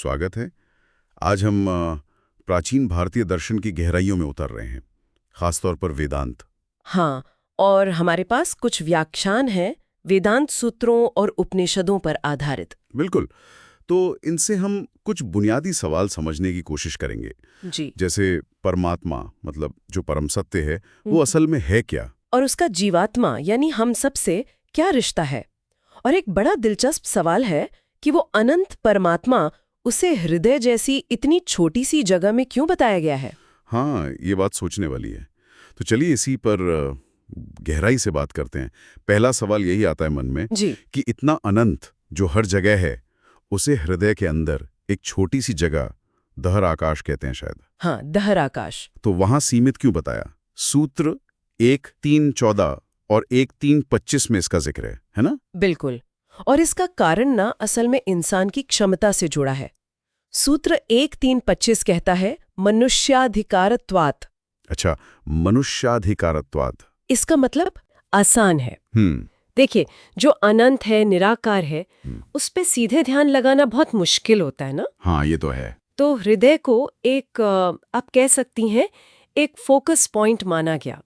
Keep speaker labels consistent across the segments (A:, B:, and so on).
A: स्वागत है। आज हम प्राचीन भारतीय दर्शन की गहराइयों में उतर रहे हैं, खासतौर पर वेदांत।
B: हाँ, और हमारे पास कुछ व्याख्यान हैं वेदांत सूत्रों और उपनिषदों पर आधारित।
A: बिल्कुल। तो इनसे हम कुछ बुनियादी सवाल समझने की कोशिश करेंगे।
B: जी।
A: जैसे परमात्मा, मतलब जो परम सत्य है, वो असल में है क्या?
B: और उसका जीवात्मा यानी हम सब से क्या रिश्ता है। और एक बड़ा दिलचस्प सवाल है कि वो अनंत परमात्मा उसे हृदय जैसी इतनी छोटी सी जगह में क्यों बताया गया है।
A: हाँ, ये बात सोचने वाली है। तो चलिए इसी पर गहराई से बात करते हैं। पहला सवाल यही आता है मन में
B: जी।
A: कि इतना अनंत जो हर जगह है, उसे हृदय के अंदर एक छोटी सी जगह, दहर आकाश कहते हैं शायद,
B: हाँ, दहर आकाश,
A: तो वहां सीमित क्यों बताया? सूत्र 1:3:14 और 1:3:25 में इसका जिक्र है ना?
B: बिल्कुल। और इसका कारण ना असल में इंसान की क्षमता से जुड़ा है। सूत्र 1:3:25 कहता है मनुष्याधिकारत्वात्।
A: अच्छा, मनुष्याधिकारत्वात्।
B: इसका मतलब आसान है।
A: हम्म।
B: देखिए, जो अनंत है, निराकार है, उस पे सीधे ध्यान लगाना बहुत मुश्किल होता है ना।
A: हाँ, ये तो है।
B: तो हृदय को एक आप कह सकती हैं एक फोकस पॉइंट माना गया,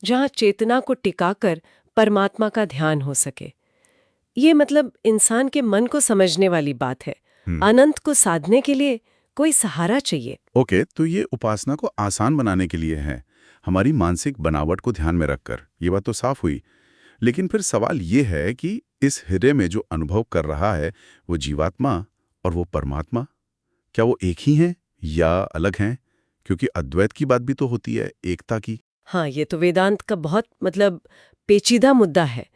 B: जहाँ चेतना को टिकाकर परमात्मा का ध्यान हो सके। ये मतलब इंसान के मन को समझने वाली बात है। अनंत को साधने के लिए कोई सहारा चाहिए।
A: ओके, तो ये उपासना को आसान बनाने के लिए है, हमारी मानसिक बनावट को ध्यान में रखकर। ये बात तो साफ हुई। लेकिन फिर सवाल ये है कि इस हृदय में जो अनुभव कर रहा है, वो जीवात्मा और वो परमात्मा, क्या वो एक ही हैं या अलग हैं? क्योंकि अद्वैत की बात भी तो होती है, एकता की।
B: हाँ, ये तो वेदांत का बहुत पेचीदा मुद्दा है।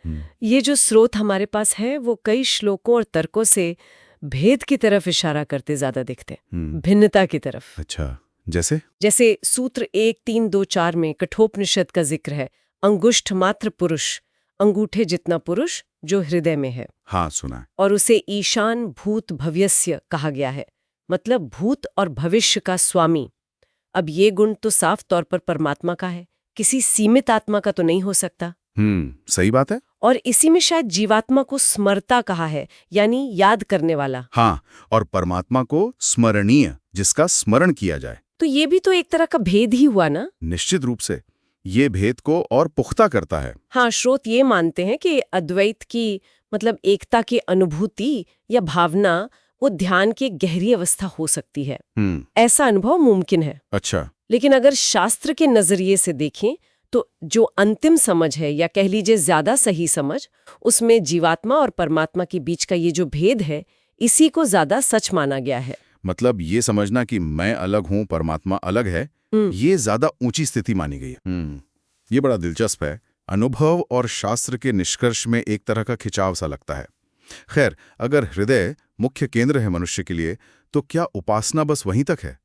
B: ये जो स्रोत हमारे पास है वो कई श्लोकों और तर्कों से भेद की तरफ इशारा करते ज्यादा दिखते, भिन्नता की तरफ।
A: अच्छा, जैसे
B: जैसे सूत्र 1:3-2-4 में कठोपनिषद का जिक्र है, अंगुष्ठ मात्र पुरुष, अंगूठे जितना पुरुष जो हृदय में है।
A: हाँ, सुना है।
B: और उसे ईशान भूत भव्यस्य कहा गया है, मतलब भूत और भविष्य का स्वामी। अब ये गुण तो साफ तौर पर परमात्मा का है, किसी सीमित आत्मा का तो नहीं हो सकता।
A: सही बात है।
B: और इसी में शायद जीवात्मा को स्मर्ता कहा है, यानी याद करने वाला।
A: हाँ, और परमात्मा को स्मरणीय, जिसका स्मरण किया जाए।
B: तो ये भी तो एक तरह का भेद ही हुआ ना।
A: निश्चित रूप से ये भेद को और पुख्ता करता है।
B: हाँ, स्रोत ये मानते हैं कि अद्वैत की एकता की अनुभूति या भावना वो ध्यान की एक गहरी अवस्था हो सकती है। ऐसा अनुभव मुमकिन है।
A: अच्छा।
B: लेकिन अगर शास्त्र के नजरिए से देखें तो जो अंतिम समझ है, या कह लीजिए ज्यादा सही समझ, उसमें जीवात्मा और परमात्मा के बीच का ये जो भेद है, इसी को ज्यादा सच माना गया है।
A: मतलब ये समझना कि मैं अलग हूँ, परमात्मा अलग है, ये ज्यादा ऊंची स्थिति मानी गई है। ये बड़ा दिलचस्प है। अनुभव और शास्त्र के निष्कर्ष में एक तरह का खिंचाव सा लगता है। खैर, अगर हृदय मुख्य केंद्र है मनुष्य के लिए, तो क्या उपासना बस वहीं तक है?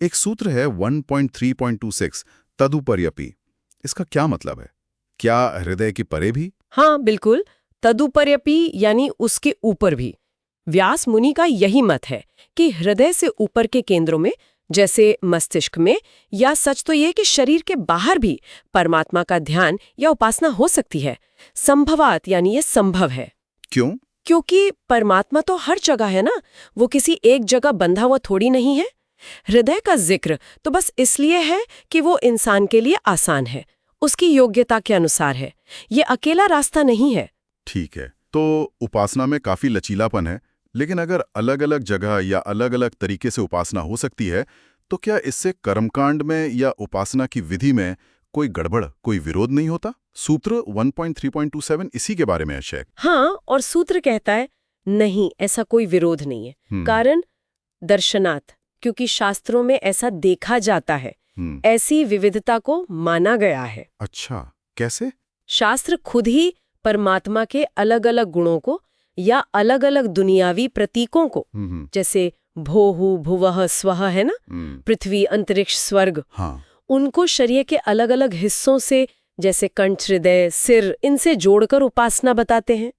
A: एक सूत्र है 1.3.26 तदुपर्यपि। इसका क्या मतलब है? क्या हृदय की परे भी?
B: हाँ, बिल्कुल, तदुपर्यपि यानी उसके ऊपर भी। व्यास मुनि का यही मत है कि हृदय से ऊपर के केंद्रों में, जैसे मस्तिष्क में, या सच तो यह कि शरीर के बाहर भी परमात्मा का ध्यान या उपासना हो सकती है। संभवात यानी ये संभव है।
A: क्यों?
B: क्योंकि परमात्मा तो हर जगह है ना, वो किसी एक जगह बंधा हुआ थोड़ी नहीं है। हृदय का जिक्र तो बस इसलिए है कि वो इंसान के लिए आसान है, उसकी योग्यता के अनुसार है। ये अकेला रास्ता नहीं है।
A: ठीक है, तो उपासना में काफी लचीलापन है, लेकिन अगर अलग अलग जगह या अलग अलग तरीके से उपासना हो सकती है, तो क्या इससे कर्मकांड में या उपासना की विधि में कोई गड़बड़, कोई विरोध नहीं होता? सूत्र 1.3.27 इसी के बारे में है शेख।
B: हाँ, और सूत्र कहता है नहीं, ऐसा कोई विरोध नहीं है। कारण दर्शनात्, क्योंकि शास्त्रों में ऐसा देखा जाता है, ऐसी विविधता को माना गया है।
A: अच्छा, कैसे?
B: शास्त्र खुद ही परमात्मा के अलग अलग गुणों को या अलग अलग दुनियावी प्रतीकों को, जैसे भोहु भुवः स्वः है ना, पृथ्वी अंतरिक्ष स्वर्ग,
A: हाँ,
B: उनको शरीर के अलग अलग हिस्सों से, जैसे कंठ हृदय सिर, इनसे जोड़कर उपासना बताते हैं।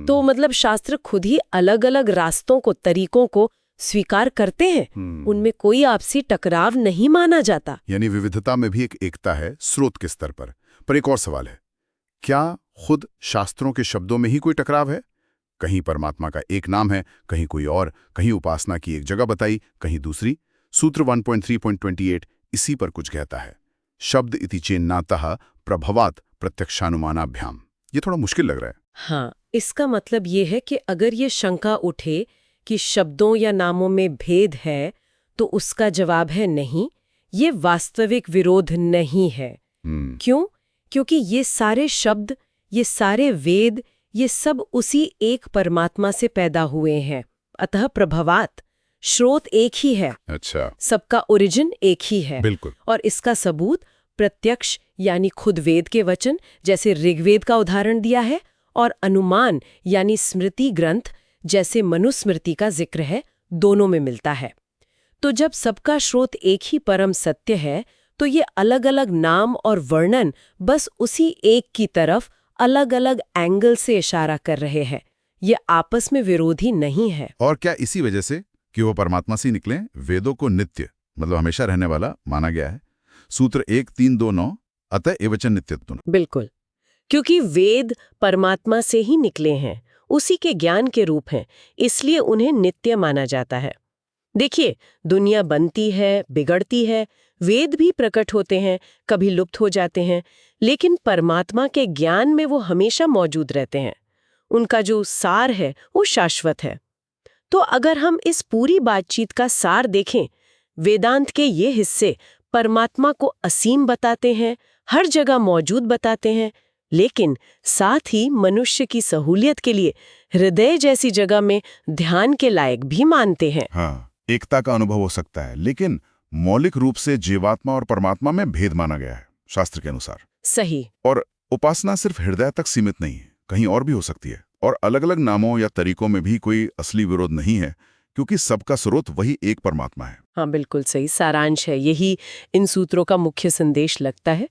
B: तो शास्त्र खुद ही अलग अलग रास्तों को, तरीकों को स्वीकार करते हैं। उनमें कोई आपसी टकराव नहीं माना जाता।
A: यानी विविधता में भी एक एकता है स्रोत के स्तर पर एक और सवाल है, क्या खुद शास्त्रों के शब्दों में ही कोई टकराव है? कहीं परमात्मा का एक नाम है, कहीं कोई और, कहीं उपासना की एक जगह बताई, कहीं दूसरी। सूत्र 1.3.28 इसी पर कुछ कहता है। शब्द इति चेन्नातः प्रभवात प्रत्यक्षानुमानाभ्याम। ये थोड़ा मुश्किल लग रहा है।
B: हाँ, इसका मतलब ये है कि अगर ये शंका उठे कि शब्दों या नामों में भेद है, तो उसका जवाब है नहीं, ये वास्तविक विरोध नहीं है। क्यों? क्योंकि ये सारे शब्द, ये सारे वेद, ये सब उसी एक परमात्मा से पैदा हुए हैं। अतः प्रभवात, स्रोत एक ही है।
A: अच्छा,
B: सबका ओरिजिन एक ही है।
A: बिल्कुल।
B: और इसका सबूत प्रत्यक्ष यानी खुद वेद के वचन, जैसे ऋग्वेद का उदाहरण दिया है, और अनुमान यानी स्मृति ग्रंथ, जैसे मनुस्मृति का जिक्र है, दोनों में मिलता है। तो जब सबका स्रोत एक ही परम सत्य है, तो ये अलग अलग नाम और वर्णन बस उसी एक की तरफ अलग अलग एंगल से इशारा कर रहे हैं। ये आपस में विरोधी नहीं है।
A: और क्या इसी वजह से कि वो परमात्मा से निकले, वेदों को नित्य मतलब हमेशा रहने वाला माना गया है? सूत्र 1.3.2.9 अतः एवच नित्यत्व।
B: बिल्कुल, क्योंकि वेद परमात्मा से ही निकले हैं, उसी के ज्ञान के रूप हैं, इसलिए उन्हें नित्य माना जाता है। देखिए, दुनिया बनती है, बिगड़ती है, वेद भी प्रकट होते हैं, कभी लुप्त हो जाते हैं, लेकिन परमात्मा के ज्ञान में वो हमेशा मौजूद रहते हैं। उनका जो सार है वो शाश्वत है। तो अगर हम इस पूरी बातचीत का सार देखें, वेदांत के ये हिस्से परमात्मा को असीम बताते हैं, हर जगह मौजूद बताते हैं, लेकिन साथ ही मनुष्य की सहूलियत के लिए हृदय जैसी जगह में ध्यान के लायक भी मानते हैं।
A: हाँ, एकता का अनुभव हो सकता है, लेकिन मौलिक रूप से जीवात्मा और परमात्मा में भेद माना गया है शास्त्र के अनुसार।
B: सही।
A: और उपासना सिर्फ हृदय तक सीमित नहीं है, कहीं और भी हो सकती है। और अलग अलग नामों या तरीकों में भी कोई असली विरोध नहीं है, क्योंकि सबका स्रोत वही एक परमात्मा है।
B: हाँ, बिल्कुल सही सारांश है। यही इन सूत्रों का मुख्य संदेश लगता है।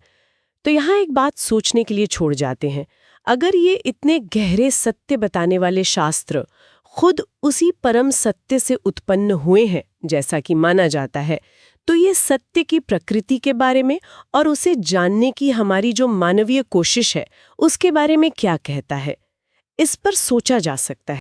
B: तो यहाँ एक बात सोचने के लिए छोड़ जाते हैं। अगर ये इतने गहरे सत्य बताने वाले शास्त्र खुद उसी परम सत्य से उत्पन्न हुए हैं, जैसा कि माना जाता है, तो ये सत्य की प्रकृति के बारे में और उसे जानने की हमारी जो मानवीय कोशिश है, उसके बारे में क्या कहता है? इस पर सोचा जा सकता है।